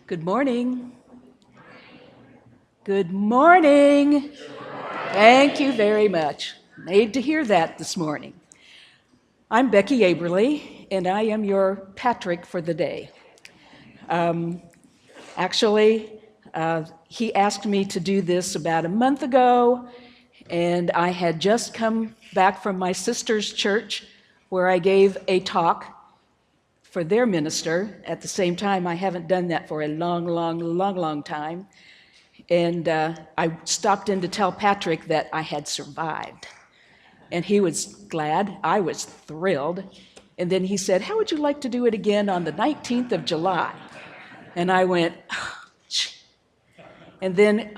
Good morning. Good morning. Thank you very much. Made to hear that this morning. I'm Becky Aberle, and I am your Patrick for the day. Actually, he asked me to do this about a month ago, and I had just come back from my sister's church where I gave a talk for their minister. At the same time, I haven't done that for a long time. And I stopped in to tell Patrick that I had survived. And he was glad. I was thrilled. And then he said, "How would you like to do it again on the 19th of July?" And I went, and then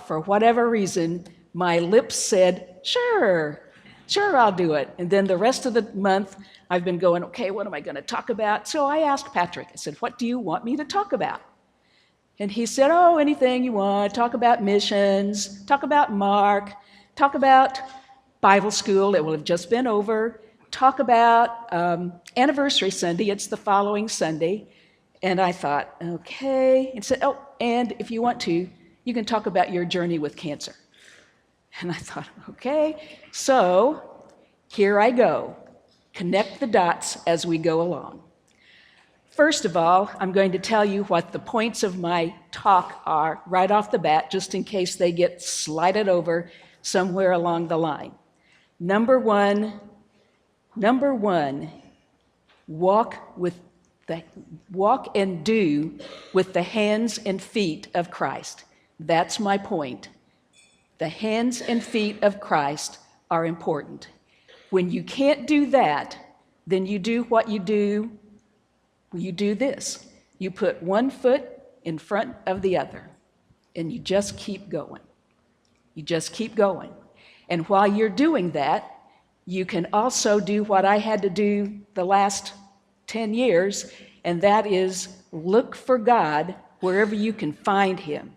for whatever reason, my lips said, sure, I'll do it. And then the rest of the month, I've been going, okay, what am I going to talk about? So I asked Patrick, I said, what do you want me to talk about? And he said, oh, anything you want. Talk about missions, talk about Mark, talk about Bible school. It will have just been over. Talk about Anniversary Sunday. It's the following Sunday. And I thought, okay. And said, oh, and if you want to, you can talk about your journey with cancer. And I thought, okay. So here I go. Connect the dots as we go along. First of all, I'm going to tell you what the points of my talk are right off the bat, just in case they get slided over somewhere along the line. Number one, walk and do with the hands and feet of Christ. That's my point. The hands and feet of Christ are important. When you can't do that, then you do what you do. You do this. You put one foot in front of the other, and you just keep going. You just keep going. And while you're doing that, you can also do what I had to do the last 10 years, and that is look for God wherever you can find him.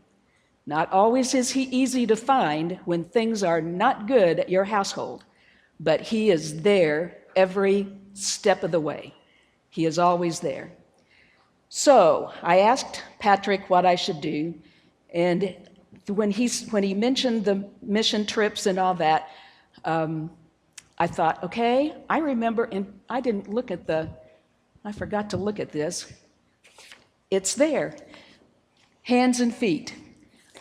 Not always is he easy to find when things are not good at your household, but he is there every step of the way. He is always there. So I asked Patrick what I should do, and when he mentioned the mission trips and all that, I thought, okay, I remember, and I forgot to look at this. It's there, hands and feet.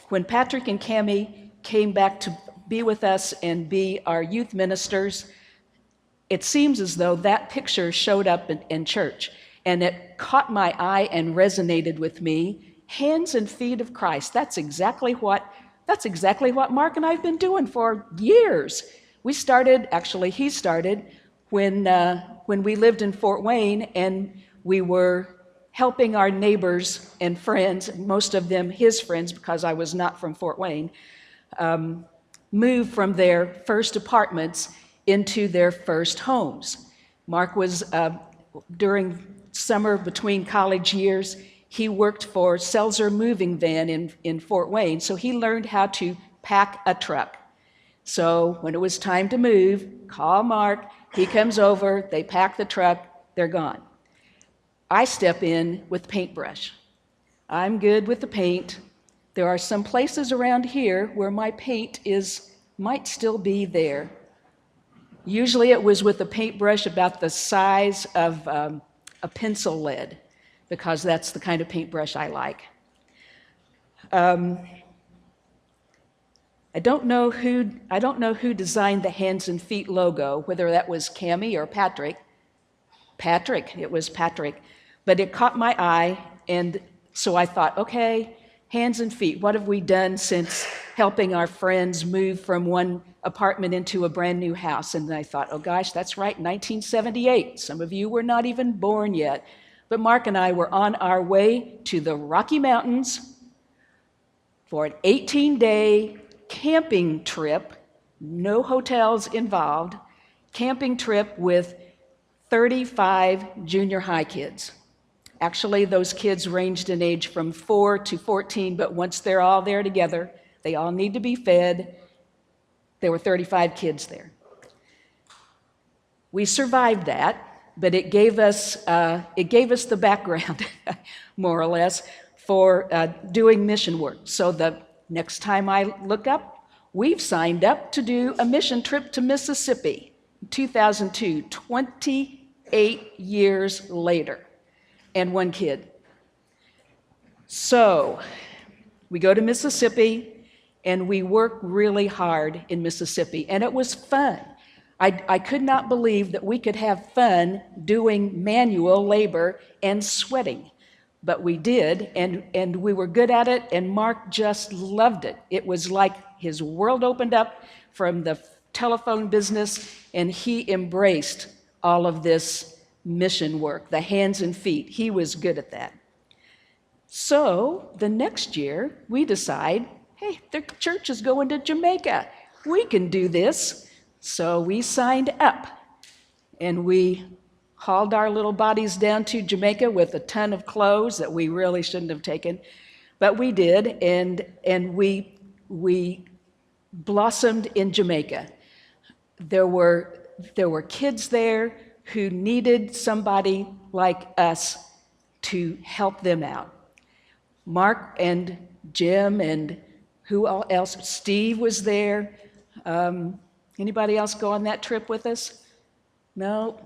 When Patrick and Cammie came back to be with us and be our youth ministers, it seems as though that picture showed up in church, and it caught my eye and resonated with me. Hands and feet of Christ. That's exactly what Mark and I have been doing for years. He started when we lived in Fort Wayne, and we were helping our neighbors and friends, most of them his friends because I was not from Fort Wayne, move from their first apartments into their first homes. Mark was, during summer between college years, he worked for Seltzer Moving Van in Fort Wayne, so he learned how to pack a truck. So when it was time to move, call Mark, he comes over, they pack the truck, they're gone. I step in with paintbrush. I'm good with the paint. There are some places around here where my paint might still be there. Usually it was with a paintbrush about the size of a pencil lead, because that's the kind of paintbrush I like. I don't know who designed the hands and feet logo, whether that was Cammie or Patrick. It was Patrick. But it caught my eye, and so I thought, okay, hands and feet, what have we done since helping our friends move from one apartment into a brand new house? And I thought, oh gosh, that's right, 1978. Some of you were not even born yet. But Mark and I were on our way to the Rocky Mountains for an 18-day camping trip, no hotels involved, camping trip with 35 junior high kids. Actually, those kids ranged in age from 4 to 14, but once they're all there together, they all need to be fed. There were 35 kids there. We survived that, but it gave us the background, more or less, for doing mission work. So the next time I look up, we've signed up to do a mission trip to Mississippi, 2002, 28 years later, and one kid. So we go to Mississippi, and we work really hard in Mississippi, and it was fun. I could not believe that we could have fun doing manual labor and sweating, but we did, and we were good at it, and Mark just loved it. It was like his world opened up from the telephone business, and he embraced all of this mission work, the hands and feet. He was good at that. So the next year, we decide, hey, the church is going to Jamaica. We can do this. So we signed up, and we hauled our little bodies down to Jamaica with a ton of clothes that we really shouldn't have taken, but we did, and we blossomed in Jamaica. There were kids there who needed somebody like us to help them out. Mark and Jim and who else? Steve was there. Anybody else go on that trip with us? No?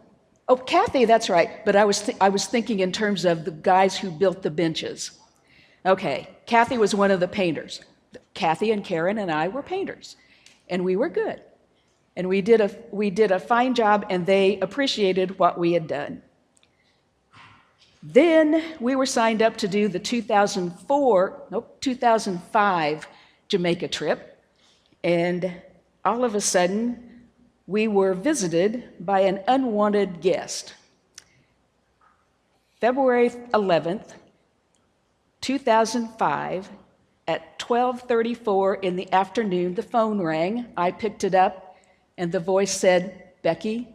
Oh, Kathy, that's right. But I was thinking in terms of the guys who built the benches. Okay, Kathy was one of the painters. Kathy and Karen and I were painters, and we were good. And we did a fine job, and they appreciated what we had done. Then we were signed up to do the 2005 Jamaica trip, and all of a sudden, we were visited by an unwanted guest. February 11th, 2005, at 12:34 in the afternoon, the phone rang. I picked it up, and the voice said, "Becky,"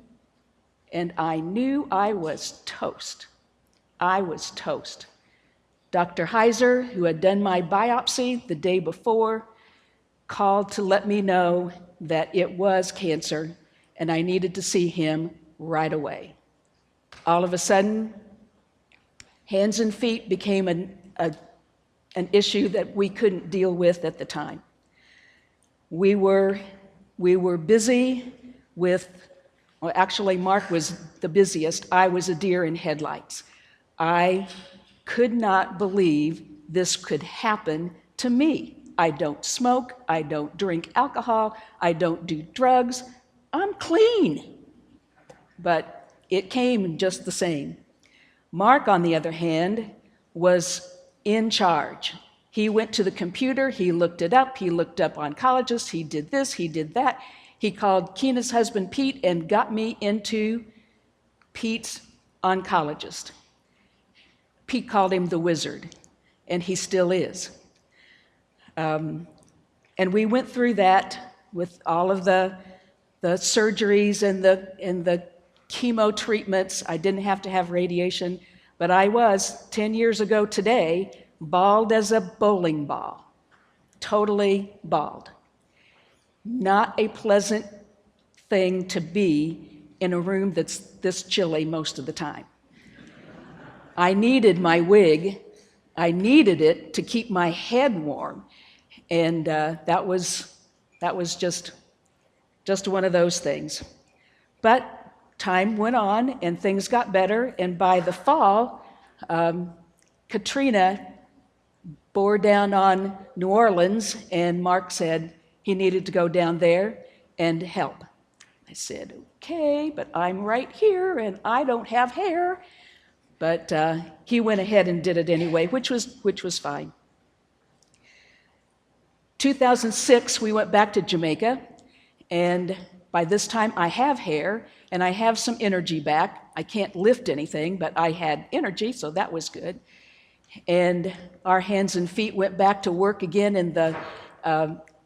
and I knew I was toast. I was toast. Dr. Heiser, who had done my biopsy the day before, called to let me know that it was cancer, and I needed to see him right away. All of a sudden, hands and feet became an issue that we couldn't deal with at the time. We were busy with, well, actually, Mark was the busiest. I was a deer in headlights. I could not believe this could happen to me. I don't smoke, I don't drink alcohol, I don't do drugs. I'm clean. But it came just the same. Mark, on the other hand, was in charge. He went to the computer, he looked it up, he looked up oncologists, he did this, he did that. He called Keena's husband, Pete, and got me into Pete's oncologist. Pete called him the wizard, and he still is. And we went through that with all of the surgeries and the chemo treatments. I didn't have to have radiation, but I was, 10 years ago today, bald as a bowling ball, totally bald. Not a pleasant thing to be in a room that's this chilly most of the time. I needed my wig. I needed it to keep my head warm. And that was just one of those things. But time went on, and things got better, and by the fall, Katrina bore down on New Orleans, and Mark said he needed to go down there and help. I said, okay, but I'm right here, and I don't have hair. But he went ahead and did it anyway, which was fine. 2006, we went back to Jamaica, and by this time I have hair, and I have some energy back. I can't lift anything, but I had energy, so that was good. And our hands and feet went back to work again in the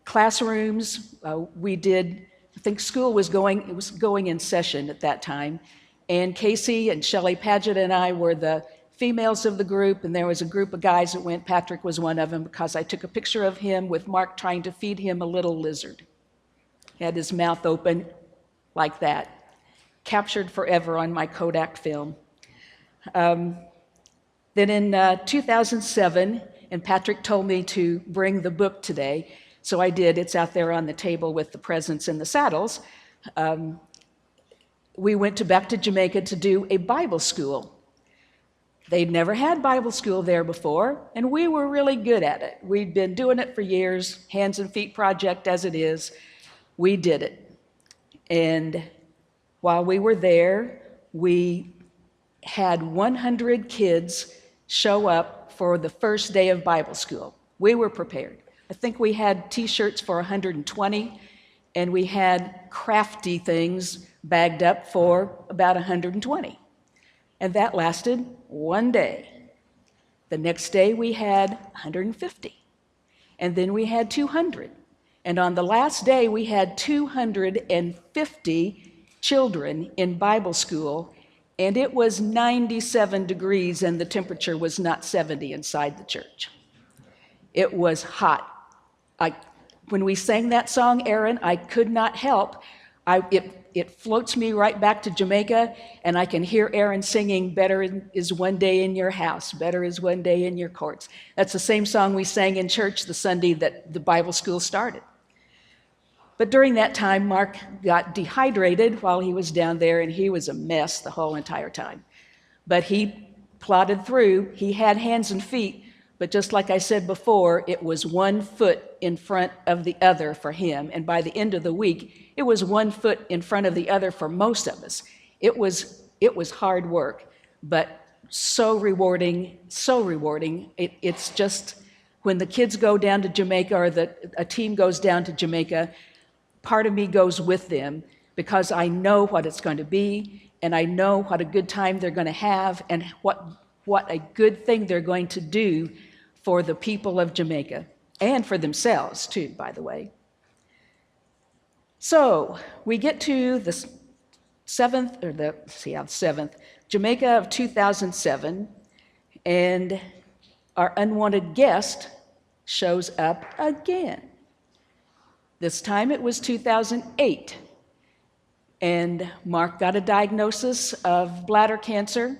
classrooms. We did, I think school was going in session at that time, and Casey and Shelley Paget and I were the females of the group, and there was a group of guys that went. Patrick was one of them, because I took a picture of him with Mark trying to feed him a little lizard. He had his mouth open like that. Captured forever on my Kodak film. Then in 2007, and Patrick told me to bring the book today, so I did. It's out there on the table with the presents and the saddles. We went back to Jamaica to do a Bible school. They'd never had Bible school there before, and we were really good at it. We'd been doing it for years, hands and feet project as it is. We did it. And while we were there, we had 100 kids show up for the first day of Bible school. We were prepared. I think we had t-shirts for 120, and we had crafty things bagged up for about 120. And that lasted one day. The next day we had 150. And then we had 200. And on the last day we had 250 children in Bible school, and it was 97 degrees and the temperature was not 70 inside the church. It was hot. When we sang that song, Aaron, I could not help. It floats me right back to Jamaica, and I can hear Aaron singing, "Better is one day in your house, better is one day in your courts." That's the same song we sang in church the Sunday that the Bible school started. But during that time, Mark got dehydrated while he was down there, and he was a mess the whole entire time. But he plodded through. He had hands and feet, but just like I said before, it was 1 foot in front of the other for him. And by the end of the week, it was 1 foot in front of the other for most of us. It was hard work, but so rewarding, so rewarding. It's just when the kids go down to Jamaica, or a team goes down to Jamaica, part of me goes with them because I know what it's going to be, and I know what a good time they're going to have, and what a good thing they're going to do for the people of Jamaica, and for themselves too, by the way. So we get to the 7th, Jamaica of 2007, and our unwanted guest shows up again. This time it was 2008, and Mark got a diagnosis of bladder cancer,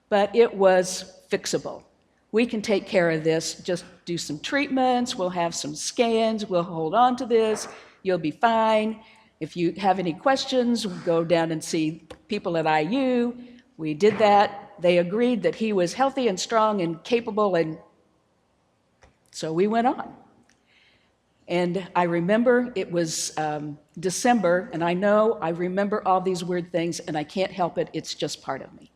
but it was fixable. We can take care of this, just do some treatments, we'll have some scans, we'll hold on to this, you'll be fine. If you have any questions, go down and see people at IU. We did that. They agreed that he was healthy and strong and capable, and so we went on. And I remember it was December, and I know I remember all these weird things, and I can't help it, it's just part of me.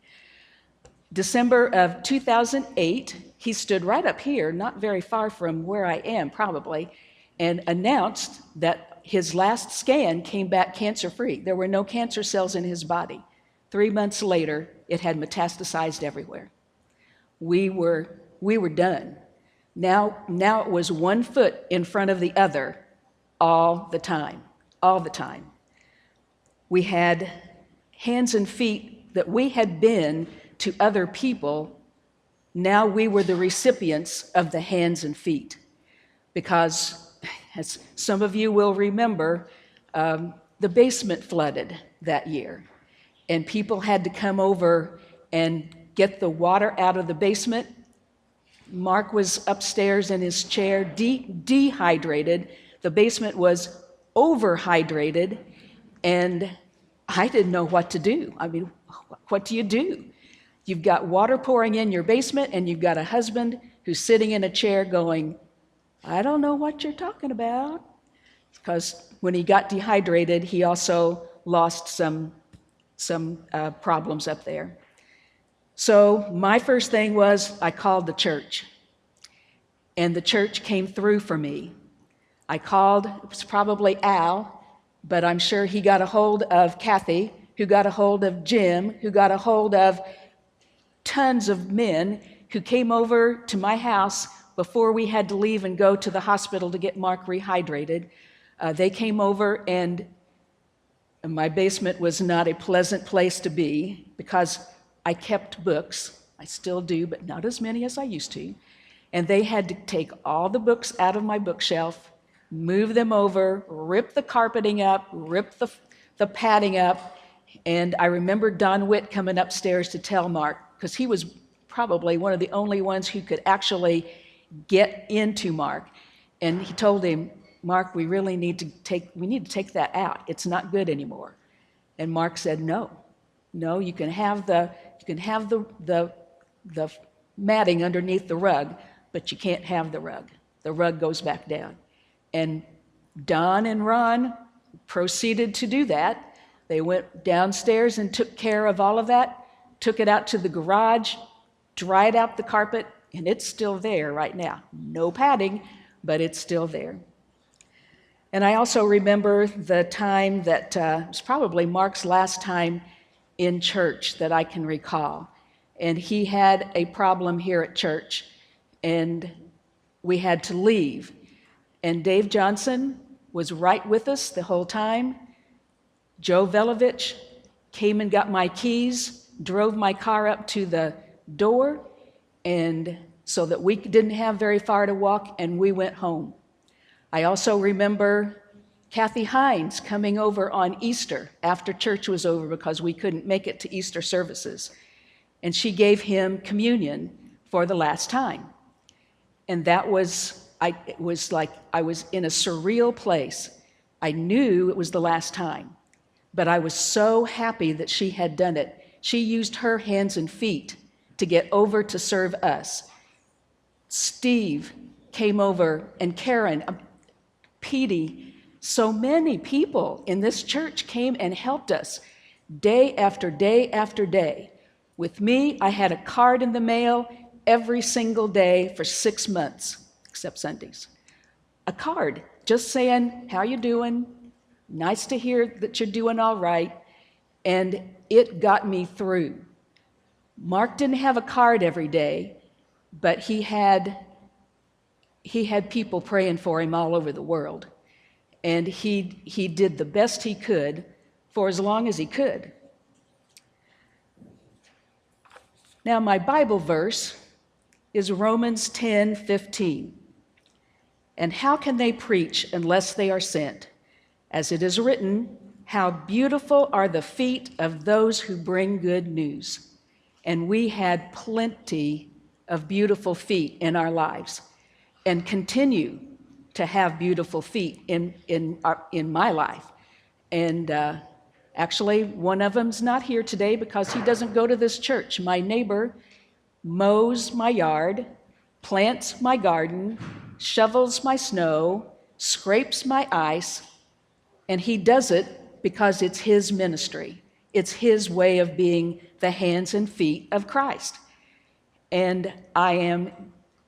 December of 2008, he stood right up here, not very far from where I am probably, and announced that his last scan came back cancer-free. There were no cancer cells in his body. 3 months later, it had metastasized everywhere. We were done. Now it was 1 foot in front of the other all the time. We had hands and feet that we had been to other people. Now we were the recipients of the hands and feet, because as some of you will remember, the basement flooded that year, and people had to come over and get the water out of the basement. Mark was upstairs in his chair, dehydrated. The basement was overhydrated, and I didn't know what to do. I mean, what do you do? You've got water pouring in your basement, and you've got a husband who's sitting in a chair going, "I don't know what you're talking about." Because when he got dehydrated, he also lost some problems up there. So my first thing was I called the church, and the church came through for me. I called, it was probably Al, but I'm sure he got a hold of Kathy, who got a hold of Jim, who got a hold of tons of men who came over to my house before we had to leave and go to the hospital to get Mark rehydrated. They came over, and my basement was not a pleasant place to be because I kept books. I still do, but not as many as I used to. And they had to take all the books out of my bookshelf, move them over, rip the carpeting up, rip the padding up. And I remember Don Witt coming upstairs to tell Mark, because he was probably one of the only ones who could actually get into Mark. And he told him, Mark, we need to take that out. It's not good anymore. And Mark said, no, you can have the matting underneath the rug, but you can't have the rug. The rug goes back down. And Don and Ron proceeded to do that. They went downstairs and took care of all of that, took it out to the garage, dried out the carpet, and it's still there right now. No padding, but it's still there. And I also remember the time that it was probably Mark's last time in church that I can recall. And he had a problem here at church, and we had to leave. And Dave Johnson was right with us the whole time. Joe Velovich came and got my keys, drove my car up to the door, and so that we didn't have very far to walk, and we went home. I also remember Kathy Hines coming over on Easter after church was over because we couldn't make it to Easter services. And she gave him communion for the last time. And it was like I was in a surreal place. I knew it was the last time, but I was so happy that she had done it. She used her hands and feet to get over to serve us. Steve came over, and Karen, Petey, so many people in this church came and helped us day after day after day. With me, I had a card in the mail every single day for 6 months, except Sundays. A card just saying, how you doing? Nice to hear that you're doing all right. And it got me through. Mark didn't have a card every day, but he had people praying for him all over the world. And he did the best he could for as long as he could. Now, my Bible verse is Romans 10:15. And how can they preach unless they are sent? As it is written, how beautiful are the feet of those who bring good news. And we had plenty of beautiful feet in our lives, and continue to have beautiful feet in my life. And actually, one of them's not here today because he doesn't go to this church. My neighbor mows my yard, plants my garden, shovels my snow, scrapes my ice, and he does it because it's his ministry. It's his way of being the hands and feet of Christ. And I am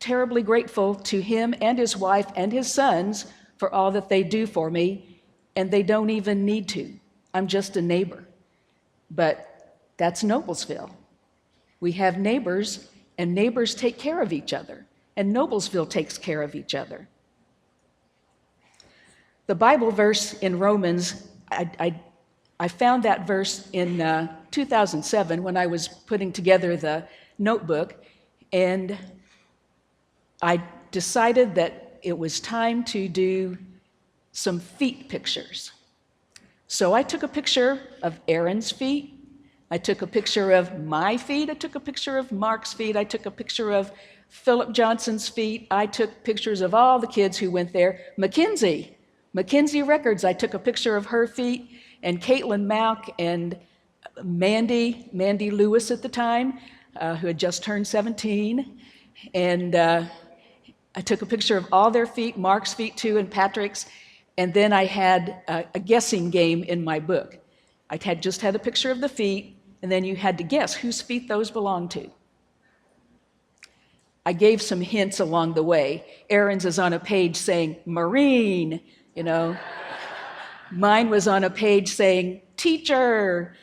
terribly grateful to him and his wife and his sons for all that they do for me, and they don't even need to. I'm just a neighbor. But that's Noblesville. We have neighbors, and neighbors take care of each other, and Noblesville takes care of each other. The Bible verse in Romans, I found that verse in 2007 when I was putting together the notebook, and I decided that it was time to do some feet pictures. So I took a picture of Aaron's feet, I took a picture of my feet, I took a picture of Mark's feet, I took a picture of Philip Johnson's feet, I took pictures of all the kids who went there. Mackenzie Records, I took a picture of her feet, and Caitlin Mack and Mandy Lewis at the time, who had just turned 17. And I took a picture of all their feet, Mark's feet too, and Patrick's. And then I had a guessing game in my book. I had just had a picture of the feet, and then you had to guess whose feet those belonged to. I gave some hints along the way. Aaron's is on a page saying, Marine, you know. Mine was on a page saying, teacher.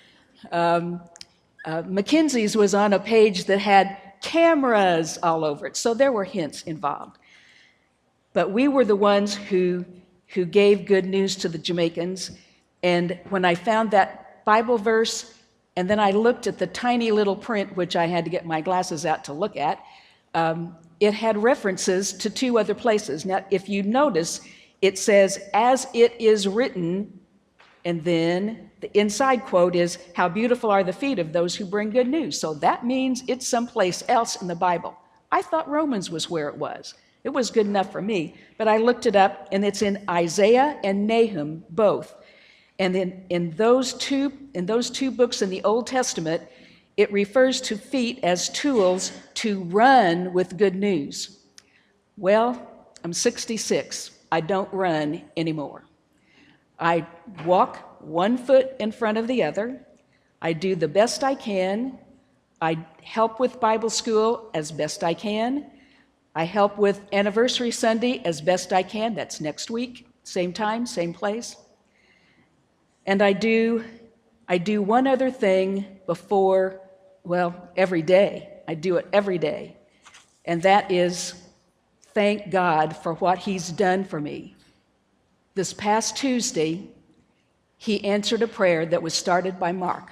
Mackenzie's was on a page that had cameras all over it. So there were hints involved. But we were the ones who gave good news to the Jamaicans. And when I found that Bible verse, and then I looked at the tiny little print, which I had to get my glasses out to look at, it had references to 2 other places. Now, if you notice, it says, as it is written, and then the inside quote is, how beautiful are the feet of those who bring good news. So that means it's someplace else in the Bible. I thought Romans was where it was. It was good enough for me, but I looked it up, and it's in Isaiah and Nahum, both. And in those two books in the Old Testament, it refers to feet as tools to run with good news. Well, I'm 66. I don't run anymore. I walk one foot in front of the other. I do the best I can. I help with Bible school as best I can. I help with Anniversary Sunday as best I can. That's next week, same time, same place. And I do one other thing before, well, every day. I do it every day. And that is thank God for what He's done for me. This past Tuesday, He answered a prayer that was started by Mark.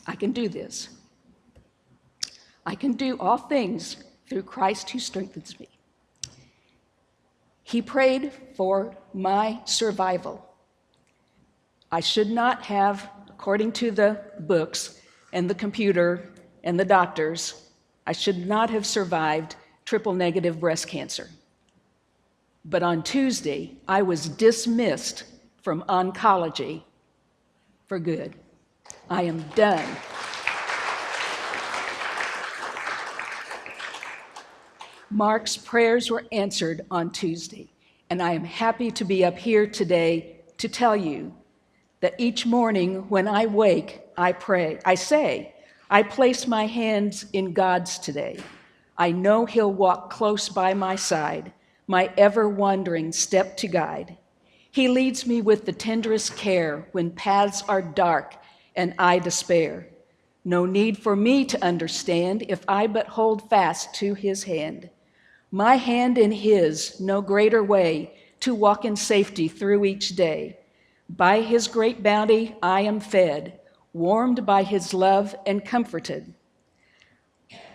I can do this. I can do all things through Christ who strengthens me. He prayed for my survival. I should not have, according to the books and the computer and the doctors, I should not have survived triple-negative breast cancer. But on Tuesday, I was dismissed from oncology for good. I am done. Mark's prayers were answered on Tuesday, and I am happy to be up here today to tell you that each morning when I wake, I pray. I say, I place my hands in God's today. I know He'll walk close by my side, my ever-wandering step to guide. He leads me with the tenderest care when paths are dark and I despair. No need for me to understand if I but hold fast to His hand. My hand in His, no greater way to walk in safety through each day. By His great bounty I am fed, warmed by His love and comforted.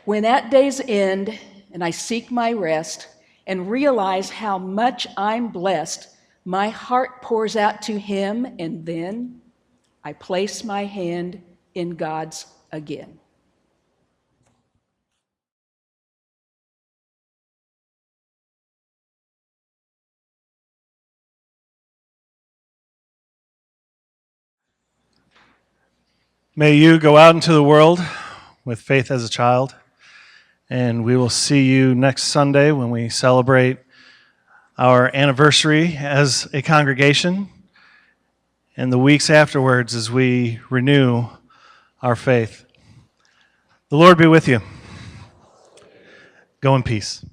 When at day's end and I seek my rest and realize how much I'm blessed, my heart pours out to Him, and then I place my hand in God's again. May you go out into the world with faith as a child, and we will see you next Sunday when we celebrate our anniversary as a congregation, and the weeks afterwards as we renew our faith. The Lord be with you. Go in peace.